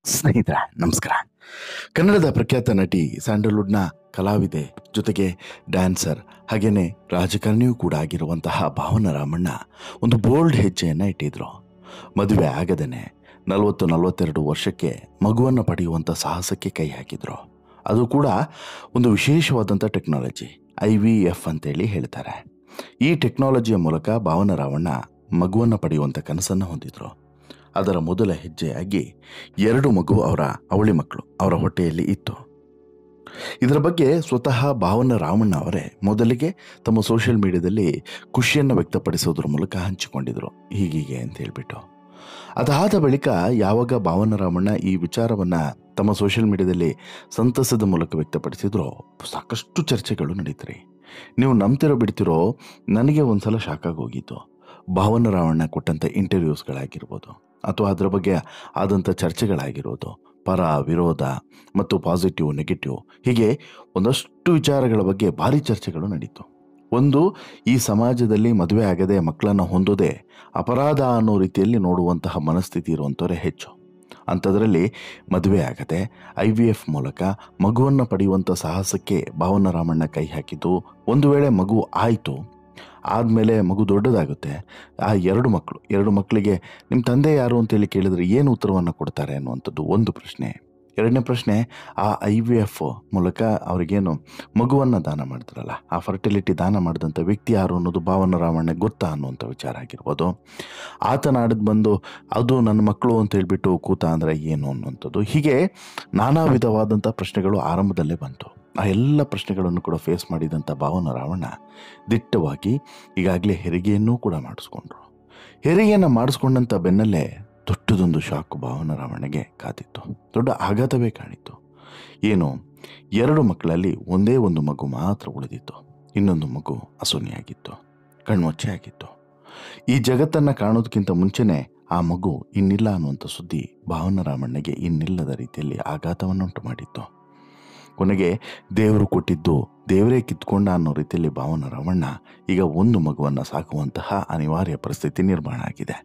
ಸ್ನೇಹಿತರೆ ನಮಸ್ಕಾರ. ಕನ್ನಡದ ಪ್ರಖ್ಯಾತ ನಟಿ, ಸ್ಯಾಂಡಲ್ವುಡ್ನ ಕಲಾವಿದೆ, ಜೊತೆಗೆ ಡ್ಯಾನ್ಸರ್, ಹಾಗೇನೆ ರಾಜಕಾರಣಿಯೂ ಕೂಡ ಆಗಿರುವಂತಹ ಭಾವನಾ ರಾಮಣ್ಣ ಒಂದು ಬೋಲ್ಡ್ ಹೆಜ್ಜೆಯನ್ನು ಇಟ್ಟಿದ್ರು. ಮದುವೆ ಆಗದೇನೆ 40-42 ವರ್ಷಕ್ಕೆ ಮಗುವನ್ನು ಪಡೆಯುವಂಥ ಸಾಹಸಕ್ಕೆ ಕೈ ಹಾಕಿದ್ರು. ಅದು ಕೂಡ ಒಂದು ವಿಶೇಷವಾದಂಥ ಟೆಕ್ನಾಲಜಿ, IVF ಅಂತೇಳಿ ಹೇಳ್ತಾರೆ. ಈ ಟೆಕ್ನಾಲಜಿಯ ಮೂಲಕ ಭಾವನಾ ರಾಮಣ್ಣ ಮಗುವನ್ನು ಪಡೆಯುವಂಥ ಕನಸನ್ನು ಹೊಂದಿದ್ರು. ಅದರ ಮೊದಲ ಹೆಜ್ಜೆಯಾಗಿ 2 ಮಗು ಅವಳಿ ಮಕ್ಕಳು ಅವರ ಹೊಟ್ಟೆಯಲ್ಲಿ ಇತ್ತು. ಇದರ ಬಗ್ಗೆ ಸ್ವತಃ ಭಾವನಾ ರಾಮಣ್ಣ ಅವರೇ ಮೊದಲಿಗೆ ತಮ್ಮ ಸೋಷಿಯಲ್ ಮೀಡಿಯಾದಲ್ಲಿ ಖುಷಿಯನ್ನು ವ್ಯಕ್ತಪಡಿಸೋದ್ರ ಮೂಲಕ ಹಂಚಿಕೊಂಡಿದ್ರು, ಹೀಗೀಗೆ ಅಂತ ಹೇಳ್ಬಿಟ್ಟು. ಅದಾದ ಬಳಿಕ ಯಾವಾಗ ಭಾವನಾ ರಾಮಣ್ಣ ಈ ವಿಚಾರವನ್ನು ತಮ್ಮ ಸೋಷಿಯಲ್ ಮೀಡಿಯಾದಲ್ಲಿ ಸಂತಸದ ಮೂಲಕ ವ್ಯಕ್ತಪಡಿಸಿದ್ರೋ ಸಾಕಷ್ಟು ಚರ್ಚೆಗಳು ನಡೀತ್ರಿ. ನೀವು ನಂಬ್ತಿರೋ ಬಿಡ್ತಿರೋ, ನನಗೆ ಒಂದ್ಸಲ ಶಾಕ್ ಆಗೋಗಿತ್ತು. ಭಾವನಾ ರಾಮಣ್ಣ ಕೊಟ್ಟಂಥ ಇಂಟರ್ವ್ಯೂಸ್ಗಳಾಗಿರ್ಬೋದು ಅಥವಾ ಅದರ ಬಗ್ಗೆ ಆದಂಥ ಚರ್ಚೆಗಳಾಗಿರೋದು, ಪರ ವಿರೋಧ ಮತ್ತು ಪಾಸಿಟಿವ್ ನೆಗೆಟಿವ್, ಹೀಗೆ ಒಂದಷ್ಟು ವಿಚಾರಗಳ ಬಗ್ಗೆ ಭಾರಿ ಚರ್ಚೆಗಳು ನಡೀತು. ಒಂದು, ಈ ಸಮಾಜದಲ್ಲಿ ಮದುವೆ ಆಗದೆ ಮಕ್ಕಳನ್ನು ಹೊಂದೋದೇ ಅಪರಾಧ ಅನ್ನೋ ರೀತಿಯಲ್ಲಿ ನೋಡುವಂತಹ ಮನಸ್ಥಿತಿ ಇರುವಂಥವರೇ ಹೆಚ್ಚು. ಅಂಥದ್ರಲ್ಲಿ ಮದುವೆ ಆಗದೆ IVF ಮೂಲಕ ಮಗುವನ್ನು ಪಡೆಯುವಂಥ ಸಾಹಸಕ್ಕೆ ಭಾವನಾ ರಾಮಣ್ಣ ಕೈ ಹಾಕಿದ್ದು. ಒಂದು ವೇಳೆ ಮಗು ಆಯಿತು, ಆದಮೇಲೆ ಮಗು ದೊಡ್ಡದಾಗುತ್ತೆ, ಆ 2 ಮಕ್ಕಳಿಗೆ ನಿಮ್ಮ ತಂದೆ ಯಾರು ಅಂತೇಳಿ ಕೇಳಿದ್ರೆ ಏನು ಉತ್ತರವನ್ನು ಕೊಡ್ತಾರೆ ಅನ್ನುವಂಥದ್ದು ಒಂದು ಪ್ರಶ್ನೆ. ಎರಡನೇ ಪ್ರಶ್ನೆ, ಆ IVF ಮೂಲಕ ಅವರಿಗೇನು ಮಗುವನ್ನು ದಾನ ಮಾಡ್ತಾರಲ್ಲ, ಆ ಫರ್ಟಿಲಿಟಿ ದಾನ ಮಾಡಿದಂಥ ವ್ಯಕ್ತಿ ಯಾರು ಅನ್ನೋದು ಭಾವನಾ ರಾಮಣ್ಣ ಗೊತ್ತಾ ಅನ್ನುವಂಥ ವಿಚಾರ ಆಗಿರ್ಬೋದು. ಆತ ನಾಡಿದ್ದು ಬಂದು ಅದು ನನ್ನ ಮಕ್ಕಳು ಅಂತ ಹೇಳ್ಬಿಟ್ಟು ಕೂತ ಅಂದರೆ ಏನು ಅನ್ನುವಂಥದ್ದು. ಹೀಗೆ ನಾನಾ ವಿಧವಾದಂಥ ಪ್ರಶ್ನೆಗಳು ಆರಂಭದಲ್ಲೇ ಬಂತು. ಆ ಎಲ್ಲ ಪ್ರಶ್ನೆಗಳನ್ನು ಕೂಡ ಫೇಸ್ ಮಾಡಿದಂಥ ಭಾವನಾ ರಾಮಣ್ಣ ದಿಟ್ಟವಾಗಿ ಈಗಾಗಲೇ ಹೆರಿಗೆಯನ್ನೂ ಕೂಡ ಮಾಡಿಸ್ಕೊಂಡ್ರು. ಹೆರಿಗೆಯನ್ನು ಮಾಡಿಸ್ಕೊಂಡಂಥ ಬೆನ್ನಲ್ಲೇ ದೊಡ್ಡದೊಂದು ಶಾಕ್ ಭಾವನಾ ರಾಮಣ್ಣಗೆ ಕಾದಿತ್ತು, ದೊಡ್ಡ ಆಘಾತವೇ ಕಾಣಿತ್ತು. ಏನು, 2 ಮಕ್ಕಳಲ್ಲಿ ಒಂದೇ ಒಂದು ಮಗು ಮಾತ್ರ ಉಳಿದಿತ್ತು, ಇನ್ನೊಂದು ಮಗು ಅಸೂನಿಯಾಗಿತ್ತು, ಕಣ್ಮುಚ್ಚೆ ಆಗಿತ್ತು. ಈ ಜಗತ್ತನ್ನು ಕಾಣೋದಕ್ಕಿಂತ ಮುಂಚೆನೇ ಆ ಮಗು ಇನ್ನಿಲ್ಲ ಅನ್ನುವಂಥ ಸುದ್ದಿ ಭಾವನಾ ರಾಮಣ್ಣಗೆ ಇನ್ನಿಲ್ಲದ ರೀತಿಯಲ್ಲಿ ಆಘಾತವನ್ನುಂಟು ಮಾಡಿತ್ತು. ಕೊನೆಗೆ ದೇವರು ಕೊಟ್ಟಿದ್ದು ದೇವರೇ ಕಿತ್ಕೊಂಡ ಅನ್ನೋ ರೀತಿಯಲ್ಲಿ ಭಾವನಾ ರಾಮಣ್ಣ ಈಗ ಒಂದು ಮಗುವನ್ನು ಸಾಕುವಂತಹ ಅನಿವಾರ್ಯ ಪರಿಸ್ಥಿತಿ ನಿರ್ಮಾಣ ಆಗಿದೆ.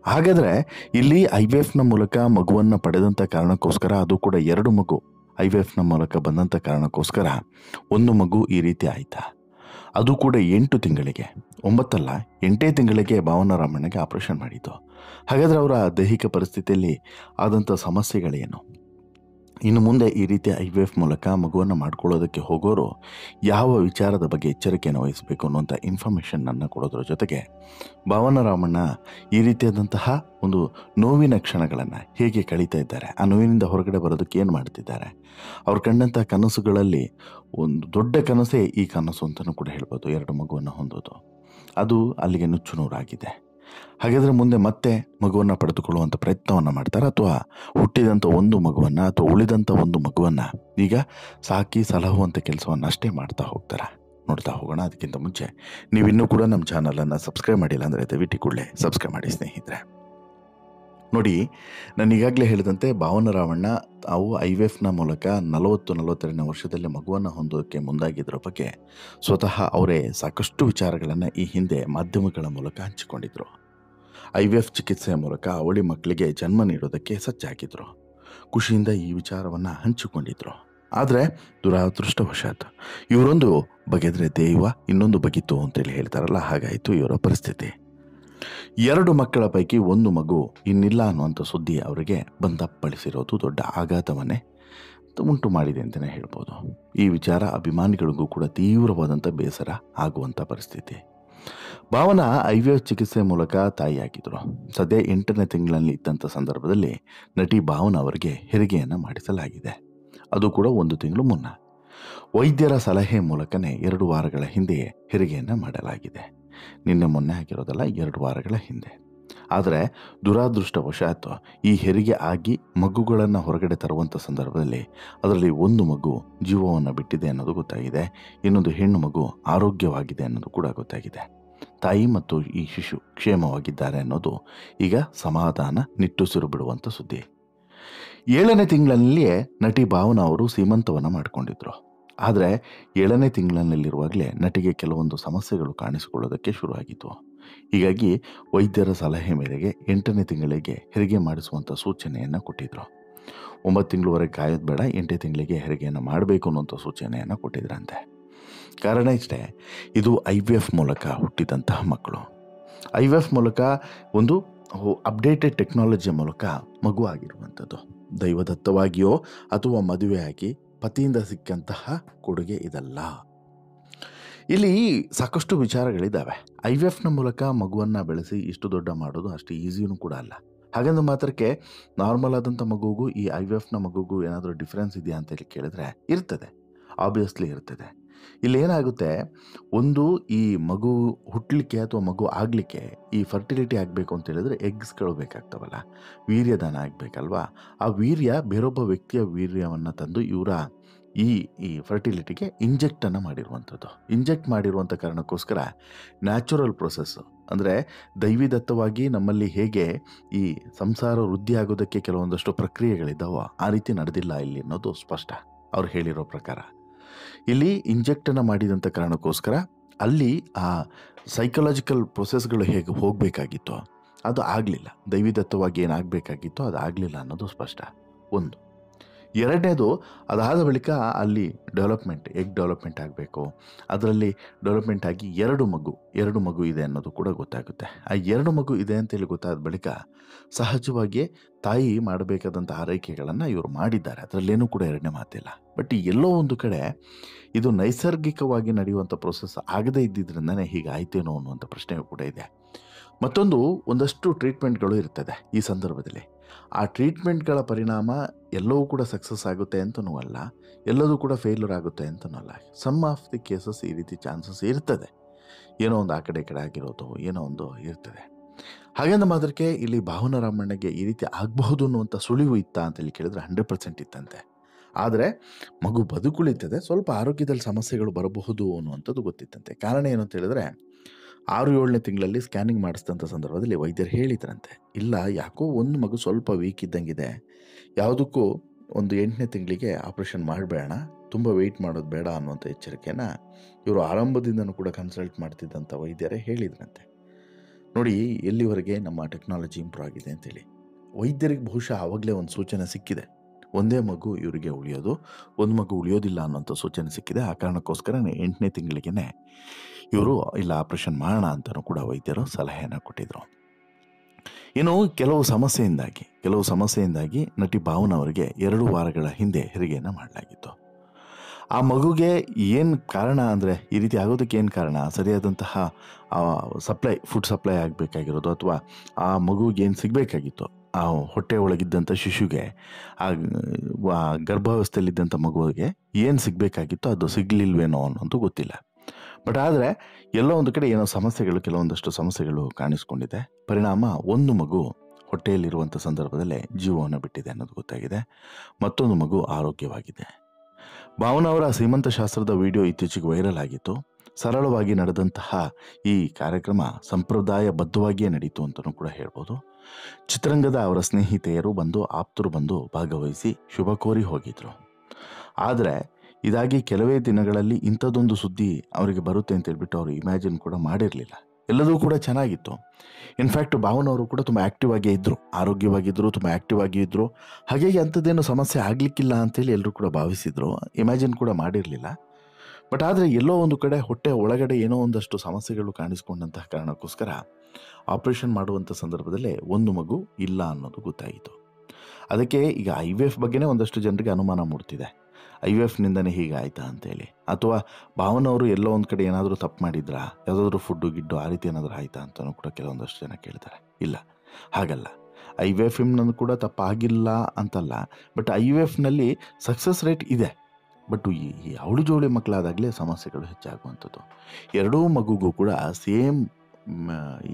ಹಾಗಾದರೆ ಇಲ್ಲಿ IVFನ ಮೂಲಕ ಮಗುವನ್ನು ಪಡೆದಂಥ ಕಾರಣಕ್ಕೋಸ್ಕರ, ಅದು ಕೂಡ 2 ಮಗು IVFನ ಮೂಲಕ ಬಂದಂಥ ಕಾರಣಕ್ಕೋಸ್ಕರ ಒಂದು ಮಗು ಈ ರೀತಿ ಆಯಿತಾ? ಅದು ಕೂಡ 8 ತಿಂಗಳಿಗೆ, 9 ಅಲ್ಲ 8 ತಿಂಗಳಿಗೆ ಭಾವನಾ ರಾಮಣ್ಣಗೆ ಆಪರೇಷನ್ ಮಾಡಿದ್ದು. ಹಾಗಾದರೆ ಅವರ ದೈಹಿಕ ಪರಿಸ್ಥಿತಿಯಲ್ಲಿ ಆದಂಥ ಸಮಸ್ಯೆಗಳೇನು? ಇನ್ನು ಮುಂದೆ ಈ ರೀತಿಯ IVF ಮೂಲಕ ಮಗುವನ್ನು ಮಾಡ್ಕೊಳ್ಳೋದಕ್ಕೆ ಹೋಗೋರು ಯಾವ ವಿಚಾರದ ಬಗ್ಗೆ ಎಚ್ಚರಿಕೆಯನ್ನು ವಹಿಸಬೇಕು ಅನ್ನುವಂಥ ಇನ್ಫಾರ್ಮೇಷನನ್ನು ಕೊಡೋದ್ರ ಜೊತೆಗೆ ಭಾವನಾ ರಾಮಣ್ಣ ಈ ರೀತಿಯಾದಂತಹ ಒಂದು ನೋವಿನ ಕ್ಷಣಗಳನ್ನು ಹೇಗೆ ಕಳೀತಾ ಇದ್ದಾರೆ, ಆ ನೋವಿನಿಂದ ಹೊರಗಡೆ ಬರೋದಕ್ಕೆ ಏನು ಮಾಡ್ತಿದ್ದಾರೆ, ಅವ್ರು ಕಂಡಂಥ ಕನಸುಗಳಲ್ಲಿ ಒಂದು ದೊಡ್ಡ ಕನಸೇ ಈ ಕನಸು ಅಂತಲೂ ಕೂಡ ಹೇಳ್ಬೋದು, 2 ಮಗುವನ್ನು ಹೊಂದೋದು. ಅದು ಅಲ್ಲಿಗೆ ನುಚ್ಚುನೂರಾಗಿದೆ. ಹಾಗಾದರೆ ಮುಂದೆ ಮತ್ತೆ ಮಗುವನ್ನು ಪಡೆದುಕೊಳ್ಳುವಂಥ ಪ್ರಯತ್ನವನ್ನು ಮಾಡ್ತಾರೆ, ಅಥವಾ ಹುಟ್ಟಿದಂಥ ಒಂದು ಮಗುವನ್ನು ಅಥವಾ ಉಳಿದಂಥ ಒಂದು ಮಗುವನ್ನು ಈಗ ಸಾಕಿ ಸಲಹುವಂಥ ಕೆಲಸವನ್ನು ಅಷ್ಟೇ ಮಾಡ್ತಾ ಹೋಗ್ತಾರೆ? ನೋಡ್ತಾ ಹೋಗೋಣ. ಅದಕ್ಕಿಂತ ಮುಂಚೆ ನೀವಿನ್ನೂ ಕೂಡ ನಮ್ಮ ಚಾನಲನ್ನು ಸಬ್ಸ್ಕ್ರೈಬ್ ಮಾಡಿಲ್ಲ ಅಂದರೆ ದಯವಿಟ್ಟು ಕೂಡಲೇ ಸಬ್ಸ್ಕ್ರೈಬ್ ಮಾಡಿ ಸ್ನೇಹಿತರೆ. ನೋಡಿ, ನಾನು ಈಗಾಗಲೇ ಹೇಳಿದಂತೆ ಭಾವನಾ ರಾಮಣ್ಣ ತಾವು IVFನ ಮೂಲಕ 40-42ನೇ ವರ್ಷದಲ್ಲಿ ಮಗುವನ್ನು ಹೊಂದೋದಕ್ಕೆ ಮುಂದಾಗಿದ್ದರ ಬಗ್ಗೆ ಸ್ವತಃ ಅವರೇ ಸಾಕಷ್ಟು ವಿಚಾರಗಳನ್ನು ಈ ಹಿಂದೆ ಮಾಧ್ಯಮಗಳ ಮೂಲಕ ಹಂಚಿಕೊಂಡಿದ್ರು. IVF ಚಿಕಿತ್ಸೆಯ ಮೂಲಕ ಅವಳಿ ಮಕ್ಕಳಿಗೆ ಜನ್ಮ ನೀಡೋದಕ್ಕೆ ಸಜ್ಜಾಗಿದ್ರು. ಖುಷಿಯಿಂದ ಈ ವಿಚಾರವನ್ನು ಹಂಚಿಕೊಂಡಿದ್ರು. ಆದರೆ ದುರಾದೃಷ್ಟವಶಾತ್ ಇವರೊಂದು ಬಗೆದ್ರೆ ದೈವ ಇನ್ನೊಂದು ಬಗೆತು ಅಂತೇಳಿ ಹೇಳ್ತಾರಲ್ಲ, ಹಾಗಾಯಿತು ಇವರ ಪರಿಸ್ಥಿತಿ. 2 ಮಕ್ಕಳ ಪೈಕಿ ಒಂದು ಮಗು ಇನ್ನಿಲ್ಲ ಅನ್ನುವಂಥ ಸುದ್ದಿ ಅವರಿಗೆ ಬಂದಪ್ಪಳಿಸಿರೋದು ದೊಡ್ಡ ಆಘಾತವನ್ನೇ ಉಂಟು ಮಾಡಿದೆ ಅಂತಲೇ ಹೇಳ್ಬೋದು. ಈ ವಿಚಾರ ಅಭಿಮಾನಿಗಳಿಗೂ ಕೂಡ ತೀವ್ರವಾದಂಥ ಬೇಸರ ಆಗುವಂಥ ಪರಿಸ್ಥಿತಿ. ಭಾವನಾ IVF ಚಿಕಿತ್ಸೆ ಮೂಲಕ ತಾಯಿಯಾಗಿದ್ದರು. ಸದ್ಯ 8ನೇ ತಿಂಗಳಲ್ಲಿ ಇದ್ದಂಥ ಸಂದರ್ಭದಲ್ಲಿ ನಟಿ ಭಾವನಾ ಅವರಿಗೆ ಹೆರಿಗೆಯನ್ನು ಮಾಡಿಸಲಾಗಿದೆ. ಅದು ಕೂಡ 1 ತಿಂಗಳು ಮುನ್ನ. ವೈದ್ಯರ ಸಲಹೆ ಮೂಲಕನೇ 2 ವಾರಗಳ ಹಿಂದೆಯೇ ಹೆರಿಗೆಯನ್ನು ಮಾಡಲಾಗಿದೆ. ನಿನ್ನೆ ಮೊನ್ನೆ ಆಗಿರೋದಲ್ಲ, 2 ವಾರಗಳ ಹಿಂದೆ. ಆದರೆ ದುರಾದೃಷ್ಟವಶಾತ್ ಈ ಹೆರಿಗೆ ಆಗಿ ಮಗುಗಳನ್ನು ಹೊರಗಡೆ ತರುವಂಥ ಸಂದರ್ಭದಲ್ಲಿ ಅದರಲ್ಲಿ ಒಂದು ಮಗು ಜೀವವನ್ನು ಬಿಟ್ಟಿದೆ ಅನ್ನೋದು ಗೊತ್ತಾಗಿದೆ, ಇನ್ನೊಂದು ಹೆಣ್ಣು ಮಗು ಆರೋಗ್ಯವಾಗಿದೆ ಅನ್ನೋದು ಕೂಡ ಗೊತ್ತಾಗಿದೆ. ತಾಯಿ ಮತ್ತು ಈ ಶಿಶು ಕ್ಷೇಮವಾಗಿದ್ದಾರೆ ಅನ್ನೋದು ಈಗ ಸಮಾಧಾನ ನಿಟ್ಟುಸಿರು ಬಿಡುವಂಥ ಸುದ್ದಿ. 7ನೇ ತಿಂಗಳಲ್ಲಿಯೇ ನಟಿ ಭಾವನಾ ಅವರು ಸೀಮಂತವನ್ನು ಮಾಡಿಕೊಂಡಿದ್ರು. ಆದರೆ 7ನೇ ತಿಂಗಳಿನಲ್ಲಿರುವಾಗಲೇ ನಟಿಗೆ ಕೆಲವೊಂದು ಸಮಸ್ಯೆಗಳು ಕಾಣಿಸಿಕೊಳ್ಳೋದಕ್ಕೆ ಶುರುವಾಗಿತ್ತು. ಹೀಗಾಗಿ ವೈದ್ಯರ ಸಲಹೆ ಮೇರೆಗೆ 8ನೇ ತಿಂಗಳಿಗೆ ಹೆರಿಗೆ ಮಾಡಿಸುವಂಥ ಸೂಚನೆಯನ್ನು ಕೊಟ್ಟಿದ್ರು. 9 ತಿಂಗಳವರೆಗೆ ಕಾಯೋದು ಬೇಡ, 8ನೇ ತಿಂಗಳಿಗೆ ಹೆರಿಗೆಯನ್ನು ಮಾಡಬೇಕು ಅನ್ನೋಂಥ ಸೂಚನೆಯನ್ನು ಕೊಟ್ಟಿದ್ರಂತೆ. ಕಾರಣ ಇಷ್ಟೇ, ಇದು IVF ಮೂಲಕ ಹುಟ್ಟಿದಂತಹ ಮಕ್ಕಳು. IVF ಮೂಲಕ ಒಂದು ಅಪ್ಡೇಟೆಡ್ ಟೆಕ್ನಾಲಜಿಯ ಮೂಲಕ ಮಗು ಆಗಿರುವಂಥದ್ದು. ದೈವದತ್ತವಾಗಿಯೋ ಅಥವಾ ಮದುವೆಯಾಗಿ ಪತಿಯಿಂದ ಸಿಕ್ಕಂತಹ ಕೊಡುಗೆ ಇದಲ್ಲ. ಇಲ್ಲಿ ಸಾಕಷ್ಟು ವಿಚಾರಗಳಿದ್ದಾವೆ. IVFನ ಮೂಲಕ ಮಗುವನ್ನು ಬೆಳೆಸಿ ಇಷ್ಟು ದೊಡ್ಡ ಮಾಡೋದು ಅಷ್ಟು ಈಸಿಯೂ ಕೂಡ ಅಲ್ಲ. ಹಾಗಂದ ಮಾತ್ರಕ್ಕೆ ನಾರ್ಮಲ್ ಆದಂಥ ಮಗುಗೂ ಈ IVFನ ಮಗುಗೂ ಏನಾದರೂ ಡಿಫ್ರೆನ್ಸ್ ಇದೆಯಾ ಅಂತೇಳಿ ಕೇಳಿದ್ರೆ ಇರ್ತದೆ, ಆಬ್ವಿಯಸ್ಲಿ ಇರ್ತದೆ. ಇಲ್ಲಿ ಏನಾಗುತ್ತೆ, ಒಂದು ಈ ಮಗು ಹುಟ್ಟಲಿಕ್ಕೆ ಅಥವಾ ಮಗು ಆಗಲಿಕ್ಕೆ ಈ ಫರ್ಟಿಲಿಟಿ ಆಗಬೇಕು ಅಂತ ಹೇಳಿದ್ರೆ ಎಗ್ಸ್ಗಳು ಬೇಕಾಗ್ತವಲ್ಲ, ವೀರ್ಯದಾನ ಆಗಬೇಕಲ್ವಾ. ಆ ವೀರ್ಯ ಬೇರೊಬ್ಬ ವ್ಯಕ್ತಿಯ ವೀರ್ಯವನ್ನು ತಂದು ಇವರ ಈ ಫರ್ಟಿಲಿಟಿಗೆ ಇಂಜೆಕ್ಟನ್ನು ಮಾಡಿರುವಂಥದ್ದು. ಇಂಜೆಕ್ಟ್ ಮಾಡಿರುವಂಥ ಕಾರಣಕ್ಕೋಸ್ಕರ ನ್ಯಾಚುರಲ್ ಪ್ರೊಸೆಸ್ಸು, ಅಂದರೆ ದೈವಿದತ್ತವಾಗಿ ನಮ್ಮಲ್ಲಿ ಹೇಗೆ ಈ ಸಂಸಾರ ವೃದ್ಧಿ ಆಗೋದಕ್ಕೆ ಕೆಲವೊಂದಷ್ಟು ಪ್ರಕ್ರಿಯೆಗಳಿದ್ದಾವೋ ಆ ರೀತಿ ನಡೆದಿಲ್ಲ ಇಲ್ಲಿ ಅನ್ನೋದು ಸ್ಪಷ್ಟ ಅವ್ರು ಹೇಳಿರೋ ಪ್ರಕಾರ. ಇಲ್ಲಿ ಇಂಜೆಕ್ಟನ್ನು ಮಾಡಿದಂಥ ಕಾರಣಕ್ಕೋಸ್ಕರ ಅಲ್ಲಿ ಆ ಸೈಕಲಾಜಿಕಲ್ ಪ್ರೊಸೆಸ್ಗಳು ಹೇಗೆ ಹೋಗಬೇಕಾಗಿತ್ತೋ ಅದು ಆಗಲಿಲ್ಲ. ದೈವಿದತ್ತವಾಗಿ ಏನಾಗಬೇಕಾಗಿತ್ತೋ ಅದು ಆಗಲಿಲ್ಲ ಅನ್ನೋದು ಸ್ಪಷ್ಟ. ಒಂದು. ಎರಡನೇದು, ಅದಾದ ಬಳಿಕ ಅಲ್ಲಿ ಎಗ್ ಡೆವಲಪ್ಮೆಂಟ್ ಆಗಬೇಕು. ಅದರಲ್ಲಿ ಡೆವಲಪ್ಮೆಂಟ್ ಆಗಿ ಎರಡು ಮಗು ಇದೆ ಅನ್ನೋದು ಕೂಡ ಗೊತ್ತಾಗುತ್ತೆ. ಆ 2 ಮಗು ಇದೆ ಅಂತೇಳಿ ಗೊತ್ತಾದ ಬಳಿಕ ಸಹಜವಾಗಿಯೇ ತಾಯಿ ಮಾಡಬೇಕಾದಂಥ ಆರೈಕೆಗಳನ್ನು ಇವರು ಮಾಡಿದ್ದಾರೆ, ಅದರಲ್ಲೇನೂ ಕೂಡ ಎರಡನೇ ಮಾತಿಲ್ಲ. ಬಟ್ ಎಲ್ಲೋ ಒಂದು ಕಡೆ ಇದು ನೈಸರ್ಗಿಕವಾಗಿ ನಡೆಯುವಂಥ ಪ್ರೊಸೆಸ್ ಆಗದೇ ಇದ್ದಿದ್ರಿಂದನೇ ಹೀಗಾಯ್ತೇನೋ ಅನ್ನುವಂಥ ಪ್ರಶ್ನೆಯೂ ಕೂಡ ಇದೆ. ಮತ್ತೊಂದು, ಒಂದಷ್ಟು ಟ್ರೀಟ್ಮೆಂಟ್ಗಳು ಇರ್ತದೆ ಈ ಸಂದರ್ಭದಲ್ಲಿ. ಆ ಟ್ರೀಟ್ಮೆಂಟ್ಗಳ ಪರಿಣಾಮ ಎಲ್ಲವೂ ಕೂಡ ಸಕ್ಸಸ್ ಆಗುತ್ತೆ ಅಂತನೂ ಅಲ್ಲ, ಎಲ್ಲದೂ ಕೂಡ ಫೇಲ್ಯೂರ್ ಆಗುತ್ತೆ ಅಂತನೂ ಅಲ್ಲ. ಸಮ್ ಆಫ್ ದಿ ಕೇಸಸ್ ಈ ರೀತಿ ಚಾನ್ಸಸ್ ಇರ್ತದೆ, ಏನೋ ಒಂದು ಆ ಕಡೆ ಆಗಿರೋದು ಏನೋ ಒಂದು ಇರ್ತದೆ. ಹಾಗೆಂದ ಮಾತ್ರಕ್ಕೆ ಇಲ್ಲಿ ಭಾವನಾ ರಾಮಣ್ಣಗೆ ಈ ರೀತಿ ಆಗಬಹುದು ಅನ್ನುವಂಥ ಸುಳಿವು ಇತ್ತಾ ಅಂತೇಳಿ ಕೇಳಿದ್ರೆ 100% ಇತ್ತಂತೆ. ಆದರೆ ಮಗು ಬದುಕುಳಿತದೆ, ಸ್ವಲ್ಪ ಆರೋಗ್ಯದಲ್ಲಿ ಸಮಸ್ಯೆಗಳು ಬರಬಹುದು ಅನ್ನುವಂಥದ್ದು ಗೊತ್ತಿತ್ತಂತೆ. ಕಾರಣ ಏನು ಅಂತ ಹೇಳಿದ್ರೆ 6-7ನೇ ತಿಂಗಳಲ್ಲಿ ಸ್ಕ್ಯಾನಿಂಗ್ ಮಾಡಿಸಿದಂಥ ಸಂದರ್ಭದಲ್ಲಿ ವೈದ್ಯರು ಹೇಳಿದ್ರಂತೆ, ಇಲ್ಲ ಯಾಕೋ ಒಂದು ಮಗು ಸ್ವಲ್ಪ ವೀಕ್ ಇದ್ದಂಗಿದೆ, ಯಾವುದಕ್ಕೂ ಒಂದು 8ನೇ ತಿಂಗಳಿಗೆ ಆಪ್ರೇಷನ್ ಮಾಡಬೇಡ, ತುಂಬ ವೆಯ್ಟ್ ಮಾಡೋದು ಬೇಡ ಅನ್ನುವಂಥ ಎಚ್ಚರಿಕೆಯನ್ನು ಇವರು ಆರಂಭದಿಂದನೂ ಕೂಡ ಕನ್ಸಲ್ಟ್ ಮಾಡ್ತಿದ್ದಂಥ ವೈದ್ಯರೇ ಹೇಳಿದ್ರಂತೆ. ನೋಡಿ ಎಲ್ಲಿವರೆಗೆ ನಮ್ಮ ಟೆಕ್ನಾಲಜಿ ಇಂಪ್ರೂವ್ ಆಗಿದೆ ಅಂತೇಳಿ. ವೈದ್ಯರಿಗೆ ಬಹುಶಃ ಆವಾಗಲೇ ಒಂದು ಸೂಚನೆ ಸಿಕ್ಕಿದೆ, ಒಂದೇ ಮಗು ಇವರಿಗೆ ಉಳಿಯೋದು, ಒಂದು ಮಗು ಉಳಿಯೋದಿಲ್ಲ ಅನ್ನೋಂಥ ಸೂಚನೆ ಸಿಕ್ಕಿದೆ. ಆ ಕಾರಣಕ್ಕೋಸ್ಕರ 8ನೇ ತಿಂಗಳಿಗೇ ಇವರು ಇಲ್ಲ ಆಪ್ರೇಷನ್ ಮಾಡೋಣ ಅಂತಲೂ ಕೂಡ ವೈದ್ಯರು ಸಲಹೆಯನ್ನು ಕೊಟ್ಟಿದ್ರು. ಇನ್ನು ಕೆಲವು ಸಮಸ್ಯೆಯಿಂದಾಗಿ ನಟಿ ಭಾವನಾ ಅವರಿಗೆ 2 ವಾರಗಳ ಹಿಂದೆ ಹೆರಿಗೆಯನ್ನು ಮಾಡಲಾಗಿತ್ತು. ಆ ಮಗುಗೆ ಏನು ಕಾರಣ ಅಂದರೆ, ಈ ರೀತಿ ಆಗೋದಕ್ಕೆ ಏನು ಕಾರಣ, ಸರಿಯಾದಂತಹ ಫುಡ್ ಸಪ್ಲೈ ಆಗಬೇಕಾಗಿರೋದು ಅಥವಾ ಆ ಮಗುಗೆ ಏನು ಸಿಗಬೇಕಾಗಿತ್ತು, ಆ ಹೊಟ್ಟೆ ಒಳಗಿದ್ದಂಥ ಶಿಶುಗೆ, ಆ ಗರ್ಭಾವಸ್ಥೆಯಲ್ಲಿದ್ದಂಥ ಮಗುವಿಗೆ ಏನು ಸಿಗಬೇಕಾಗಿತ್ತು ಅದು ಸಿಗಲಿಲ್ವೇನೋ ಅನ್ನೋದು ಗೊತ್ತಿಲ್ಲ. ಬಟ್ ಆದರೆ ಎಲ್ಲೋ ಒಂದು ಕಡೆ ಕೆಲವೊಂದಷ್ಟು ಸಮಸ್ಯೆಗಳು ಕಾಣಿಸ್ಕೊಂಡಿದೆ. ಪರಿಣಾಮ ಒಂದು ಮಗು ಹೊಟ್ಟೆಯಲ್ಲಿರುವಂಥ ಸಂದರ್ಭದಲ್ಲೇ ಜೀವವನ್ನು ಬಿಟ್ಟಿದೆ ಅನ್ನೋದು ಗೊತ್ತಾಗಿದೆ. ಮತ್ತೊಂದು ಮಗು ಆರೋಗ್ಯವಾಗಿದೆ. ಭಾವನಾ ಅವರ ಸೀಮಂತ ಶಾಸ್ತ್ರದ ವಿಡಿಯೋ ಇತ್ತೀಚೆಗೆ ವೈರಲ್ ಆಗಿತ್ತು. ಸರಳವಾಗಿ ನಡೆದಂತಹ ಈ ಕಾರ್ಯಕ್ರಮ ಸಂಪ್ರದಾಯಬದ್ಧವಾಗಿಯೇ ನಡೀತು ಅಂತಲೂ ಕೂಡ ಹೇಳ್ಬೋದು. ಚಿತ್ರರಂಗದ ಅವರ ಸ್ನೇಹಿತೆಯರು ಆಪ್ತರು ಬಂದು ಭಾಗವಹಿಸಿ ಶುಭ ಕೋರಿ ಹೋಗಿದ್ರು. ಆದರೆ ಇದಾಗಿ ಕೆಲವೇ ದಿನಗಳಲ್ಲಿ ಇಂಥದ್ದೊಂದು ಸುದ್ದಿ ಅವರಿಗೆ ಬರುತ್ತೆ ಅಂತ ಹೇಳ್ಬಿಟ್ಟು ಅವರು ಇಮ್ಯಾಜಿನ್ ಕೂಡ ಮಾಡಿರಲಿಲ್ಲ. ಎಲ್ಲದೂ ಕೂಡ ಚೆನ್ನಾಗಿತ್ತು. ಇನ್ಫ್ಯಾಕ್ಟ್ ಭಾವನಾ ಅವರು ಕೂಡ ತುಂಬ ಆ್ಯಕ್ಟಿವ್ ಆಗೇ ಇದ್ದರು, ಆರೋಗ್ಯವಾಗಿದ್ದರು, ತುಂಬ ಆ್ಯಕ್ಟಿವ್ ಆಗಿ ಇದ್ದರು. ಹಾಗಾಗಿ ಅಂಥದ್ದೇನು ಸಮಸ್ಯೆ ಆಗಲಿಕ್ಕಿಲ್ಲ ಅಂತೇಳಿ ಎಲ್ಲರೂ ಕೂಡ ಭಾವಿಸಿದರು, ಇಮ್ಯಾಜಿನ್ ಕೂಡ ಮಾಡಿರಲಿಲ್ಲ. ಬಟ್ ಆದರೆ ಎಲ್ಲೋ ಒಂದು ಕಡೆ ಹೊಟ್ಟೆ ಒಳಗಡೆ ಏನೋ ಒಂದಷ್ಟು ಸಮಸ್ಯೆಗಳು ಕಾಣಿಸ್ಕೊಂಡಂತಹ ಕಾರಣಕ್ಕೋಸ್ಕರ ಆಪ್ರೇಷನ್ ಮಾಡುವಂಥ ಸಂದರ್ಭದಲ್ಲೇ ಒಂದು ಮಗು ಇಲ್ಲ ಅನ್ನೋದು ಗೊತ್ತಾಯಿತು. ಅದಕ್ಕೆ ಈಗ IVF ಬಗ್ಗೆನೇ ಒಂದಷ್ಟು ಜನರಿಗೆ ಅನುಮಾನ ಮೂಡ್ತಿದೆ. IVFನಿಂದನೇ ಹೀಗಾಯ್ತಾ ಅಂತೇಳಿ, ಅಥವಾ ಭಾವನವರು ಎಲ್ಲೋ ಒಂದು ಕಡೆ ಏನಾದರೂ ತಪ್ಪು ಮಾಡಿದ್ರಾ, ಯಾವುದಾದ್ರೂ ಗಿಡ್ಡು ಆ ರೀತಿ ಏನಾದರೂ ಆಯಿತಾ ಅಂತಲೂ ಕೂಡ ಕೆಲವೊಂದಷ್ಟು ಜನ ಕೇಳ್ತಾರೆ. ಇಲ್ಲ, ಹಾಗಲ್ಲ. IVFನಲ್ಲಿ ಕೂಡ ತಪ್ಪಾಗಿಲ್ಲ ಅಂತಲ್ಲ, ಬಟ್ IVFನಲ್ಲಿ ಸಕ್ಸಸ್ ರೇಟ್ ಇದೆ. ಬಟ್ ಈ ಅವಳು ಜೋಳಿ ಮಕ್ಕಳಾದಾಗಲೇ ಸಮಸ್ಯೆಗಳು ಹೆಚ್ಚಾಗುವಂಥದ್ದು. ಎರಡೂ ಮಗುಗೂ ಕೂಡ ಸೇಮ್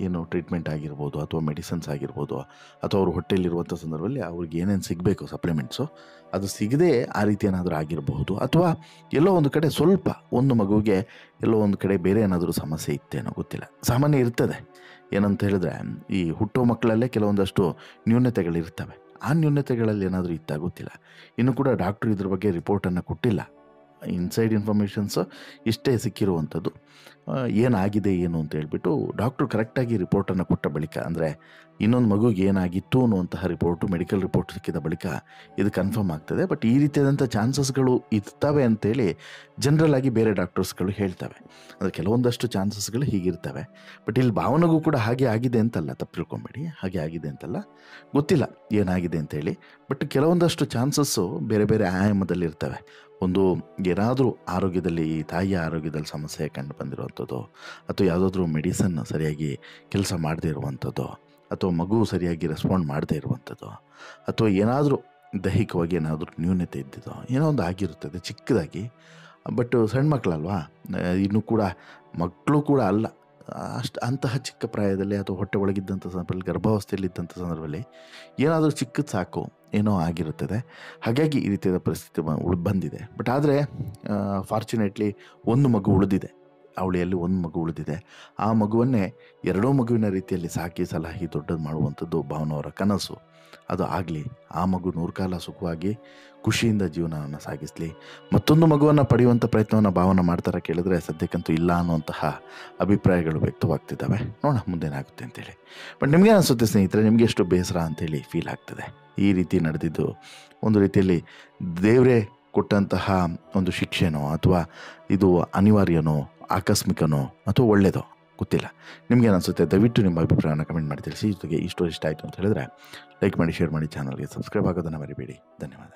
ಏನು ಟ್ರೀಟ್ಮೆಂಟ್ ಆಗಿರ್ಬೋದು ಅಥವಾ ಮೆಡಿಸಿನ್ಸ್ ಆಗಿರ್ಬೋದು ಅಥವಾ ಅವ್ರ ಹೊಟ್ಟೆಯಲ್ಲಿರುವಂಥ ಸಂದರ್ಭದಲ್ಲಿ ಅವ್ರಿಗೆ ಏನೇನು ಸಿಗಬೇಕು ಸಪ್ಲಿಮೆಂಟ್ಸು ಅದು ಸಿಗದೆ ಆ ರೀತಿ ಏನಾದರೂ ಆಗಿರಬಹುದು, ಅಥವಾ ಎಲ್ಲೋ ಒಂದು ಕಡೆ ಸ್ವಲ್ಪ ಒಂದು ಮಗುವಿಗೆ ಎಲ್ಲೋ ಒಂದು ಕಡೆ ಬೇರೆ ಏನಾದರೂ ಸಮಸ್ಯೆ ಇತ್ತೇನೋ ಗೊತ್ತಿಲ್ಲ. ಸಾಮಾನ್ಯ ಇರ್ತದೆ. ಏನಂತ ಹೇಳಿದ್ರೆ ಈ ಹುಟ್ಟೋ ಮಕ್ಕಳಲ್ಲೇ ಕೆಲವೊಂದಷ್ಟು ನ್ಯೂನತೆಗಳಿರ್ತವೆ. ಆ ನ್ಯೂನತೆಗಳಲ್ಲಿ ಏನಾದರೂ ಇತ್ತಾ ಗೊತ್ತಿಲ್ಲ. ಇನ್ನೂ ಕೂಡ ಡಾಕ್ಟ್ರು ಇದ್ರ ಬಗ್ಗೆ ರಿಪೋರ್ಟನ್ನು ಕೊಟ್ಟಿಲ್ಲ. ಇನ್ಸೈಡ್ ಇನ್ಫಾರ್ಮೇಷನ್ಸು ಇಷ್ಟೇ ಸಿಕ್ಕಿರುವಂಥದ್ದು. ಏನಾಗಿದೆ ಏನು ಅಂತ ಹೇಳ್ಬಿಟ್ಟು ಡಾಕ್ಟ್ರು ಕರೆಕ್ಟಾಗಿ ರಿಪೋರ್ಟನ್ನು ಕೊಟ್ಟ ಬಳಿಕ, ಅಂದರೆ ಇನ್ನೊಂದು ಮಗುಗೆ ಏನಾಗಿತ್ತು ಅನ್ನುವಂತಹ ರಿಪೋರ್ಟು, ಮೆಡಿಕಲ್ ರಿಪೋರ್ಟ್ ಸಿಕ್ಕಿದ ಬಳಿಕ ಇದು ಕನ್ಫರ್ಮ್ ಆಗ್ತದೆ. ಬಟ್ ಈ ರೀತಿಯಾದಂಥ ಚಾನ್ಸಸ್ಗಳು ಇರ್ತವೆ ಅಂತೇಳಿ ಜನರಲ್ ಆಗಿ ಬೇರೆ ಡಾಕ್ಟರ್ಸ್ಗಳು ಹೇಳ್ತವೆ. ಅಂದರೆ ಕೆಲವೊಂದಷ್ಟು ಚಾನ್ಸಸ್ಗಳು ಹೀಗಿರ್ತವೆ. ಬಟ್ ಇಲ್ಲಿ ಭಾವನೆಗೂ ಕೂಡ ಹಾಗೆ ಆಗಿದೆ ಅಂತಲ್ಲ, ತಪ್ಪು ತಿಳ್ಕೊಬೇಡಿ, ಹಾಗೆ ಆಗಿದೆ ಅಂತಲ್ಲ, ಗೊತ್ತಿಲ್ಲ ಏನಾಗಿದೆ ಅಂತೇಳಿ. ಬಟ್ ಕೆಲವೊಂದಷ್ಟು ಚಾನ್ಸಸ್ಸು ಬೇರೆ ಬೇರೆ ಆಯಾಮದಲ್ಲಿ ಇರ್ತವೆ. ಒಂದು ಏನಾದರೂ ಆರೋಗ್ಯದಲ್ಲಿ, ತಾಯಿಯ ಆರೋಗ್ಯದಲ್ಲಿ ಸಮಸ್ಯೆ ಕಂಡು ಬಂದಿರುವಂಥದ್ದು, ಅಥವಾ ಯಾವುದಾದ್ರೂ ಮೆಡಿಸನ್ ಸರಿಯಾಗಿ ಕೆಲಸ ಮಾಡದೇ ಇರುವಂಥದ್ದು, ಅಥವಾ ಮಗು ಸರಿಯಾಗಿ ರೆಸ್ಪಾಂಡ್ ಮಾಡದೇ ಇರುವಂಥದ್ದು, ಅಥವಾ ಏನಾದರೂ ದೈಹಿಕವಾಗಿ ಏನಾದರೂ ನ್ಯೂನತೆ ಇದ್ದಿದ್ದೋ, ಏನೋ ಒಂದು ಆಗಿರುತ್ತದೆ ಚಿಕ್ಕದಾಗಿ. ಬಟ್ ಸಣ್ಣ ಮಕ್ಕಳಲ್ವಾ, ಇನ್ನೂ ಕೂಡ ಮಕ್ಕಳು ಕೂಡ ಅಲ್ಲ, ಅಂತಹ ಚಿಕ್ಕ ಪ್ರಾಯದಲ್ಲಿ ಅಥವಾ ಹೊಟ್ಟೆ ಒಳಗಿದ್ದಂಥ ಸಂದರ್ಭದಲ್ಲಿ, ಗರ್ಭಾವಸ್ಥೆಯಲ್ಲಿದ್ದಂಥ ಸಂದರ್ಭದಲ್ಲಿ ಏನಾದರೂ ಚಿಕ್ಕದು ಸಾಕು ಏನೋ ಆಗಿರುತ್ತದೆ. ಹಾಗಾಗಿ ಈ ರೀತಿಯಾದ ಪರಿಸ್ಥಿತಿ ಬಂದಿದೆ. ಬಟ್ ಆದರೆ ಫಾರ್ಚುನೇಟ್ಲಿ ಒಂದು ಮಗು ಉಳಿದಿದೆ, ಅವಳಿಯಲ್ಲಿ ಒಂದು ಮಗು ಉಳಿದಿದೆ. ಆ ಮಗುವನ್ನೇ ಎರಡೂ ಮಗುವಿನ ರೀತಿಯಲ್ಲಿ ಸಾಕಿ ಸಲಹಿ ದೊಡ್ಡದು ಮಾಡುವಂಥದ್ದು ಭಾವನವರ ಕನಸು. ಅದು ಆಗಲಿ, ಆ ಮಗು 100 ಕಾಲ ಸುಖವಾಗಿ ಖುಷಿಯಿಂದ ಜೀವನವನ್ನು ಸಾಗಿಸಲಿ. ಮತ್ತೊಂದು ಮಗುವನ್ನು ಪಡೆಯುವಂಥ ಪ್ರಯತ್ನವನ್ನು ಭಾವನೆ ಮಾಡ್ತಾರೆ ಕೇಳಿದ್ರೆ ಸದ್ಯಕ್ಕಂತೂ ಇಲ್ಲ ಅನ್ನುವಂತಹ ಅಭಿಪ್ರಾಯಗಳು ವ್ಯಕ್ತವಾಗ್ತಿದ್ದಾವೆ. ನೋಡೋಣ ಮುಂದೇನಾಗುತ್ತೆ ಅಂತೇಳಿ. ಬಟ್ ನಿಮಗೆ ಅನಿಸುತ್ತೆ ಸ್ನೇಹಿತರೆ, ನಿಮಗೆ ಎಷ್ಟು ಬೇಸರ ಅಂತೇಳಿ ಫೀಲ್ ಆಗ್ತದೆ ಈ ರೀತಿ ನಡೆದಿದ್ದು? ಒಂದು ರೀತಿಯಲ್ಲಿ ದೇವರೇ ಕೊಟ್ಟಂತಹ ಒಂದು ಶಿಕ್ಷೆನೋ, ಅಥವಾ ಇದು ಅನಿವಾರ್ಯನೋ, ಆಕಸ್ಮಿಕನೋ, ಅಥವಾ ಒಳ್ಳೆಯದೋ ಗೊತ್ತಿಲ್ಲ. ನಿಮ್ಗೇನು ಅನಿಸುತ್ತೆ? ದಯವಿಟ್ಟು ನಿಮ್ಮ ಅಭಿಪ್ರಾಯವನ್ನು ಕಮೆಂಟ್ ಮಾಡಿ ತಿಳಿಸಿ. ಜೊತೆಗೆ ಈ ಸ್ಟೋರಿ ಇಷ್ಟ ಆಯಿತು ಅಂತ ಹೇಳಿದ್ರೆ ಲೈಕ್ ಮಾಡಿ, ಶೇರ್ ಮಾಡಿ, ಚಾನಲ್ಗೆ ಸಬ್ಸ್ಕ್ರೈಬ್ ಆಗೋದನ್ನು ಮರಿಬೇಡಿ. ಧನ್ಯವಾದ.